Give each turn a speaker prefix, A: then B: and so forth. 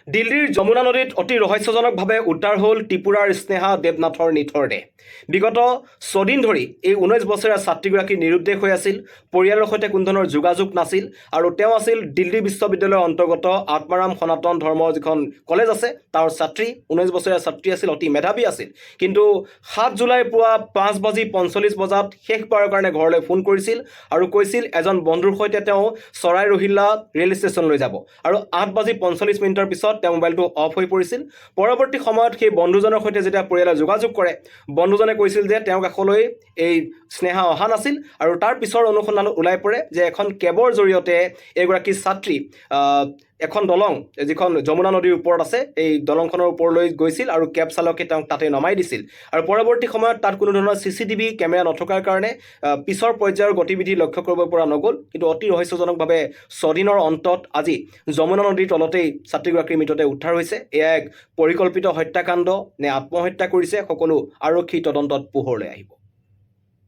A: দিল্লীৰ যমুনা নদীত অতি ৰহস্যজনকভাৱে উদ্ধাৰ হ'ল ত্ৰিপুৰাৰ স্নেহা দেৱনাথৰ নিথৰ দেহ। বিগত ছদিন ধৰি এই 19 বছৰীয়া ছাত্ৰীগৰাকী নিৰুদ্দেশ হৈ আছিল। পৰিয়ালৰ সৈতে কোনো ধৰণৰ যোগাযোগ নাছিল আৰু তেওঁ আছিল দিল্লী বিশ্ববিদ্যালয়ৰ অন্তৰ্গত আত্মাৰাম সনাতন ধৰ্ম যিখন কলেজ আছে তাৰ ছাত্ৰী। 19 বছৰীয়া ছাত্ৰী আছিল, অতি মেধাৱী আছিল। কিন্তু 7 জুলাই পুৱা 5:45 বজাত শেষবাৰৰ কাৰণে ঘৰলৈ ফোন কৰিছিল আৰু কৈছিল এজন বন্ধুৰ সৈতে তেওঁ চৰাই ৰহিল্লা ৰেল ষ্টেচনলৈ যাব আৰু 8:45 পিছত তেওঁ মোবাইলটো অফ হৈ পৰিছিল। পৰৱৰ্তী সময়ত সেই বন্ধুজনৰ সৈতে যেতিয়া পৰিয়ালে যোগাযোগ কৰে, বন্ধুজনে কৈছিল যে তেওঁ কাষলৈ এই স্নেহা অহা নাছিল আৰু তাৰ পিছৰ অনুসন্ধানত ওলাই পৰে যে এখন কেবৰ জৰিয়তে এগৰাকী ছাত্ৰী এখন দলং যিখন যমুনা নদীৰ ওপৰত আছে এই দলংখনৰ ওপৰলৈ গৈছিল আৰু কেব চালকে তেওঁক তাতে নমাই দিছিল। আৰু পৰৱৰ্তী সময়ত তাত কোনো ধৰণৰ CCTV কেমেৰা নথকাৰ কাৰণে পিছৰ পৰ্যায়ৰ গতিবিধি লক্ষ্য কৰিব পৰা নগ'ল। কিন্তু অতি ৰহস্যজনকভাৱে ছদিনৰ অন্তত আজি যমুনা নদীৰ তলতেই ছাত্ৰীগৰাকীৰ মৃতদেহ উদ্ধাৰ হৈছে। এয়া এক পৰিকল্পিত হত্যাকাণ্ড নে আত্মহত্যা কৰিছে, সকলো আৰক্ষী তদন্তত পোহৰলৈ আহিব।